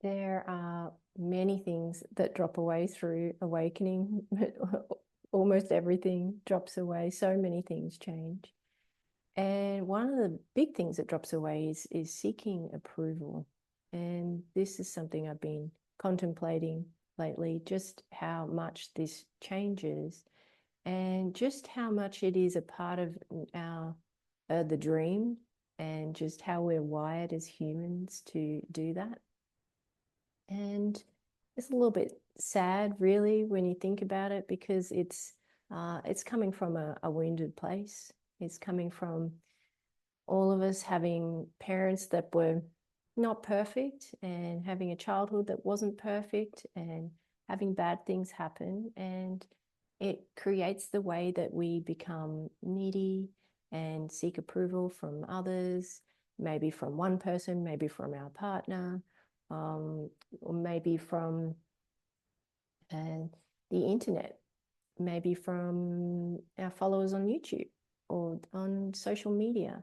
There are many things that drop away through awakening. Almost everything drops away. So many things change. And one of the big things that drops away is seeking approval. And this is something I've been contemplating lately, just how much this changes and just how much it is a part of our the dream and just how we're wired as humans to do that. And it's a little bit sad, really, when you think about it, because it's coming from a wounded place. It's coming from all of us having parents that were not perfect and having a childhood that wasn't perfect and having bad things happen. And it creates the way that we become needy and seek approval from others, maybe from one person, maybe from our partner, or maybe from uh, the internet, maybe from our followers on YouTube or on social media.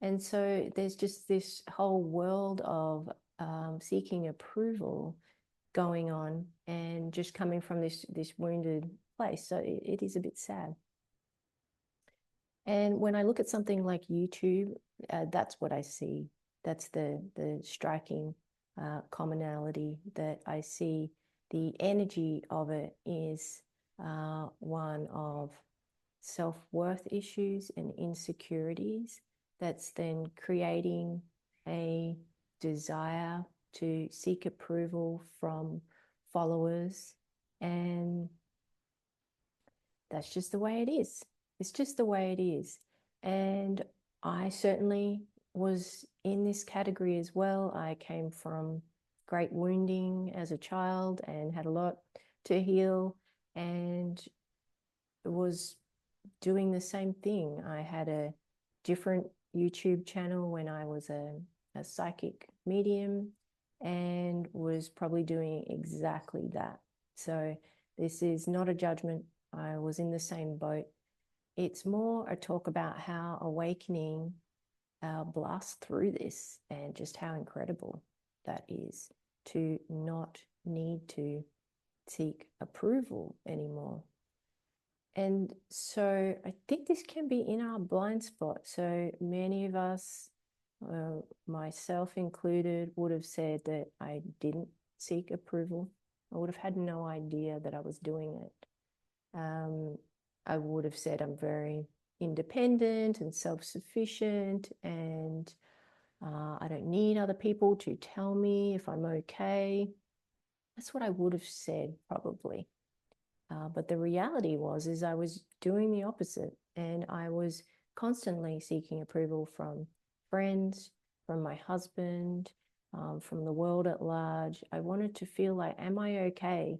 And so there's just this whole world of seeking approval going on and just coming from this wounded place. So it is a bit sad. And when I look at something like YouTube, that's what I see. That's the striking commonality that I see. The energy of it is one of self-worth issues and insecurities that's then creating a desire to seek approval from followers. And that's just the way it is. It's just the way it is. And I certainly was in this category as well. I came from great wounding as a child and had a lot to heal and was doing the same thing. I had a different YouTube channel when I was a psychic medium and was probably doing exactly that. So this is not a judgment. I was in the same boat. It's more a talk about how awakening blasts through this and just how incredible that is to not need to seek approval anymore. And so I think this can be in our blind spot. So many of us, myself included, would have said that I didn't seek approval. I would have had no idea that I was doing it. I would have said I'm very independent and self-sufficient, and I don't need other people to tell me if I'm okay. That's what I would have said, probably. But the reality is I was doing the opposite, and I was constantly seeking approval from friends, from my husband, from the world at large. I wanted to feel like, am I okay?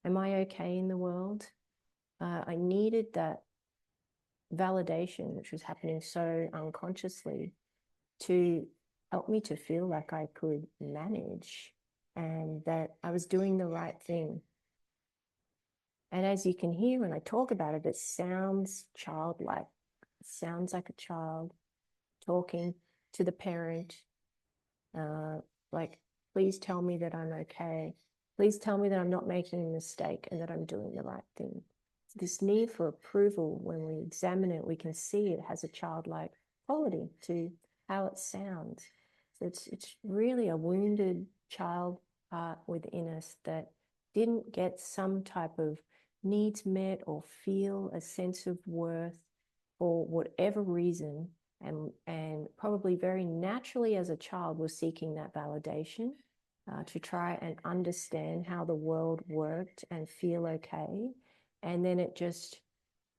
Am I okay in the world? I needed that validation, which was happening so unconsciously, to help me to feel like I could manage and that I was doing the right thing. And as you can hear when I talk about it, it sounds childlike. It sounds like a child talking to the parent, uh, like, please tell me that I'm okay. Please tell me that I'm not making a mistake and that I'm doing the right thing. This need for approval, when we examine it, we can see it has a childlike quality to how it sounds. So it's really a wounded child part within us that didn't get some type of needs met or feel a sense of worth for whatever reason, and probably very naturally as a child was seeking that validation to try and understand how the world worked and feel okay. And then it just,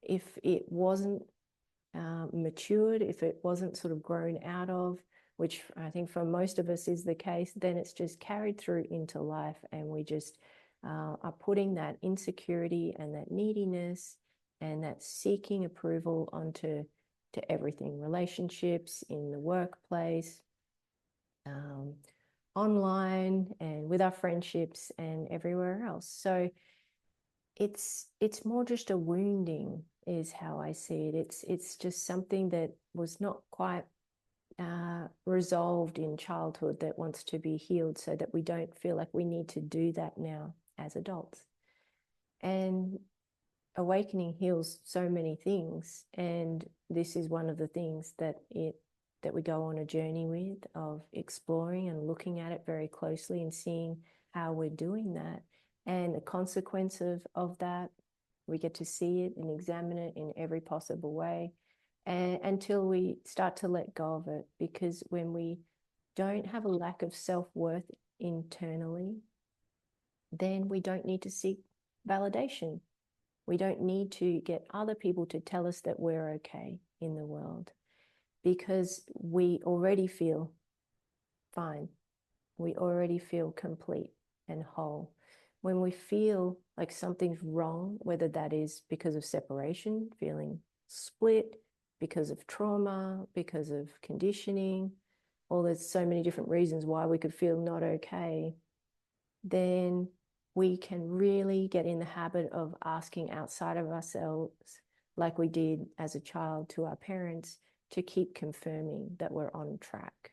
if it wasn't matured, if it wasn't sort of grown out of, which I think for most of us is the case, then it's just carried through into life, and we just are putting that insecurity and that neediness and that seeking approval onto everything, relationships, in the workplace, um, online, and with our friendships and everywhere else. So it's more just a wounding is how I see it. It's just something that was not quite resolved in childhood that wants to be healed, so that we don't feel like we need to do that now as adults. And awakening heals so many things, and this is one of the things that we go on a journey with, of exploring and looking at it very closely and seeing how we're doing that, and the consequence of that. We get to see it and examine it in every possible way, and until we start to let go of it. Because when we don't have a lack of self-worth internally, then we don't need to seek validation. We don't need to get other people to tell us that we're okay in the world, because we already feel fine. We already feel complete and whole. When we feel like something's wrong, whether that is because of separation, feeling split, because of trauma, because of conditioning, or there's so many different reasons why we could feel not okay, then we can really get in the habit of asking outside of ourselves, like we did as a child to our parents, to keep confirming that we're on track.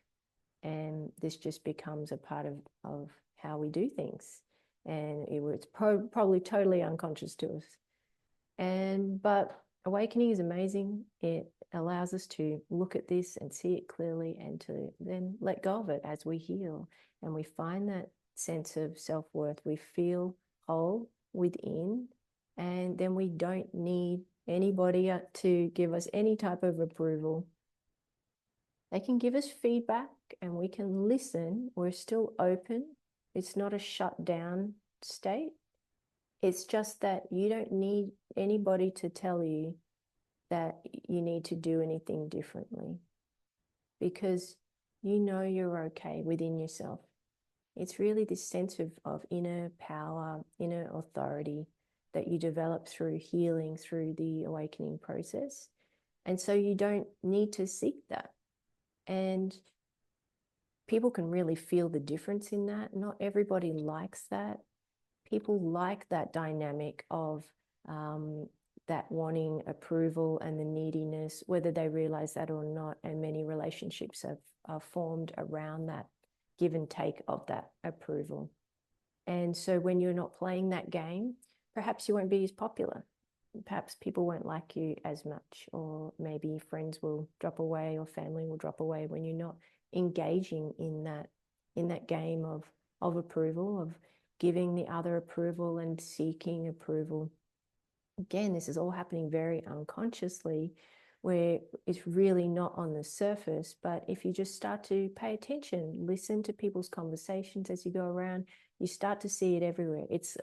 And this just becomes a part of how we do things. And it's probably totally unconscious to us. But awakening is amazing. It allows us to look at this and see it clearly, and to then let go of it as we heal. And we find that sense of self-worth. We feel whole within, and then we don't need anybody to give us any type of approval. They can give us feedback and we can listen. We're still open. It's not a shut down state. It's just that you don't need anybody to tell you that you need to do anything differently, because you know you're okay within yourself. It's really this sense of inner power, inner authority that you develop through healing, through the awakening process. And so you don't need to seek that. And people can really feel the difference in that. Not everybody likes that. People like that dynamic of that wanting approval and the neediness, whether they realize that or not. And many relationships are formed around that give and take of that approval. And so when you're not playing that game, perhaps you won't be as popular. Perhaps people won't like you as much, or maybe friends will drop away or family will drop away when you're not engaging in that game of approval, of giving the other approval and seeking approval. Again, this is all happening very unconsciously, where it's really not on the surface. But if you just start to pay attention, listen to people's conversations as you go around, you start to see it everywhere. It's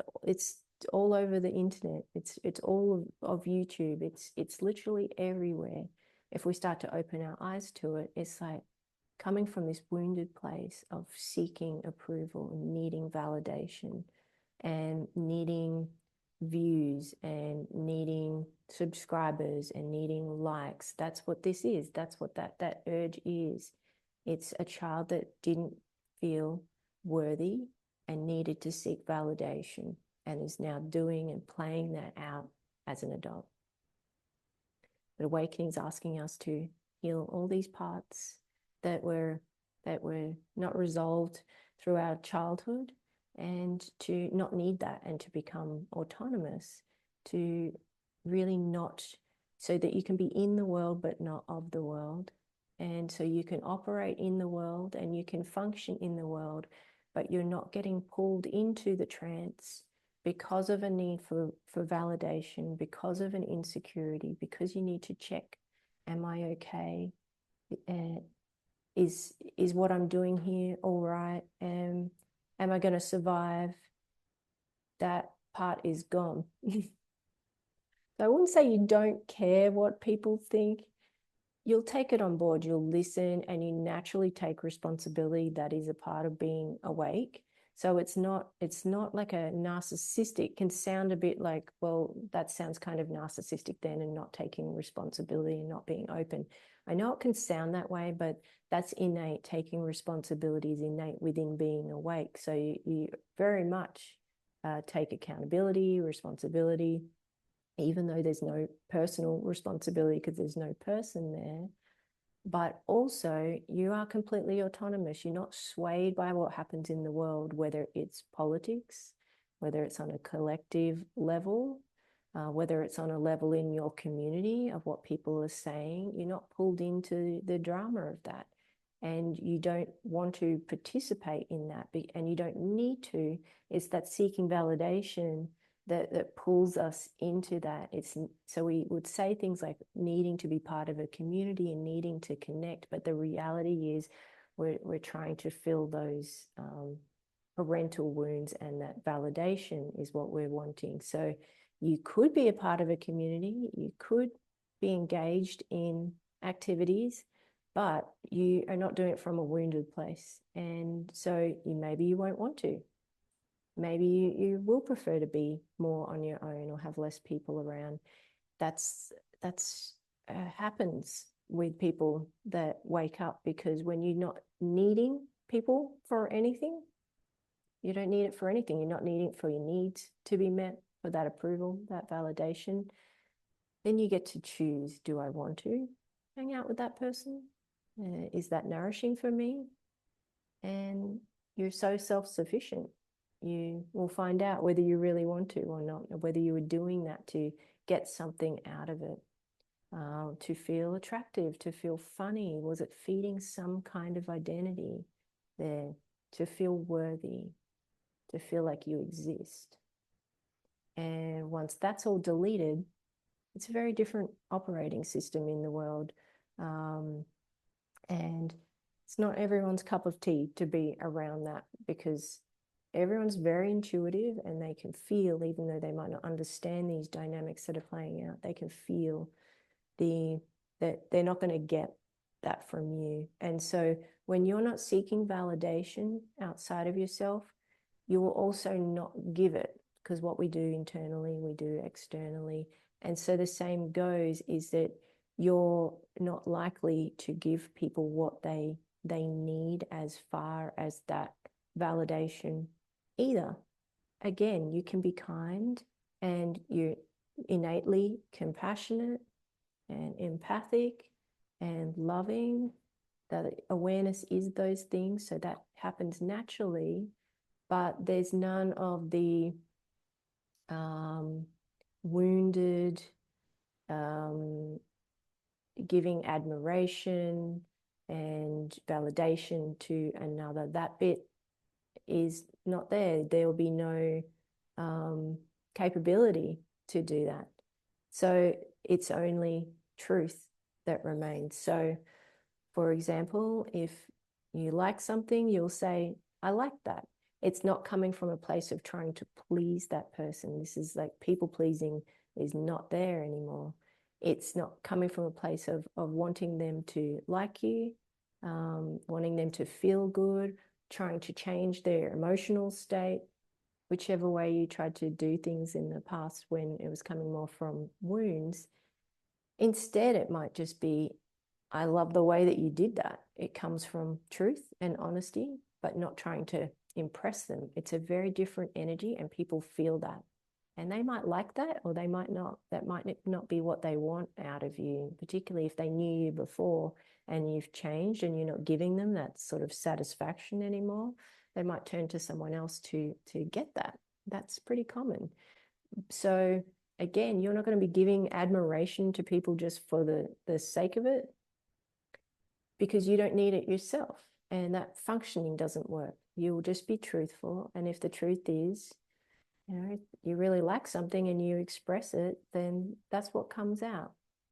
all over the internet. It's all of YouTube. It's literally everywhere. If we start to open our eyes to it, it's like coming from this wounded place of seeking approval and needing validation and needing views and needing subscribers and needing likes. That's what this is. That's what that urge is. It's a child that didn't feel worthy and needed to seek validation, and is now doing and playing that out as an adult. But awakening is asking us to heal all these parts that were not resolved through our childhood, and to not need that, and to become autonomous, to really not, so that you can be in the world but not of the world. And so you can operate in the world and you can function in the world, but you're not getting pulled into the trance because of a need for validation, because of an insecurity, because you need to check, am I okay? Is what I'm doing here all right? Am I going to survive? That part is gone. So I wouldn't say you don't care what people think. You'll take it on board, you'll listen, and you naturally take responsibility. That is a part of being awake. So it's not like a narcissistic, can sound a bit like, well, that sounds kind of narcissistic then, and not taking responsibility and not being open. I know it can sound that way, but that's innate. Taking responsibility is innate within being awake. So you very much take accountability, responsibility, even though there's no personal responsibility because there's no person there. but also you are completely autonomous. You're not swayed by what happens in the world, whether it's politics, whether it's on a collective level, whether it's on a level in your community of what people are saying. You're not pulled into the drama of that. And you don't want to participate in that, and you don't need to. It's that seeking validation that pulls us into that. So we would say things like needing to be part of a community and needing to connect, but the reality is we're trying to fill those parental wounds, and that validation is what we're wanting. So you could be a part of a community, you could be engaged in activities, but you are not doing it from a wounded place. And so maybe you won't want to. Maybe you will prefer to be more on your own or have less people around. That's happens with people that wake up, because when you're not needing people for anything, you don't need it for anything. You're not needing it for your needs to be met, for that approval, that validation. Then you get to choose, do I want to hang out with that person? Is that nourishing for me? And you're so self-sufficient. You will find out whether you really want to or not, or whether you were doing that to get something out of it, to feel attractive, to feel funny. Was it feeding some kind of identity there, to feel worthy, to feel like you exist? And once that's all deleted, it's a very different operating system in the world. And it's not everyone's cup of tea to be around that, because everyone's very intuitive and they can feel, even though they might not understand these dynamics that are playing out, they can feel that they're not going to get that from you. And so when you're not seeking validation outside of yourself, you will also not give it, because what we do internally, we do externally. And so the same goes, is that you're not likely to give people what they need as far as that validation either. Again, you can be kind and you're innately compassionate and empathic and loving. That awareness is those things, so that happens naturally, but there's none of the wounded, giving admiration and validation to another. That bit is not there. There will be no capability to do that. So it's only truth that remains. So, for example, if you like something, you'll say, I like that. It's not coming from a place of trying to please that person. This is like people pleasing is not there anymore. It's not coming from a place of wanting them to like you, wanting them to feel good, trying to change their emotional state, whichever way you tried to do things in the past when it was coming more from wounds. Instead, it might just be, I love the way that you did that. It comes from truth and honesty, but not trying to impress them. It's a very different energy, and people feel that. And they might like that, or they might not. That might not be what they want out of you, particularly if they knew you before and you've changed and you're not giving them that sort of satisfaction anymore. They might turn to someone else to get that. That's pretty common. So again, you're not going to be giving admiration to people just for the sake of it, because you don't need it yourself, and that functioning doesn't work. You'll just be truthful, and if the truth is, you really like something and you express it, then that's what comes out.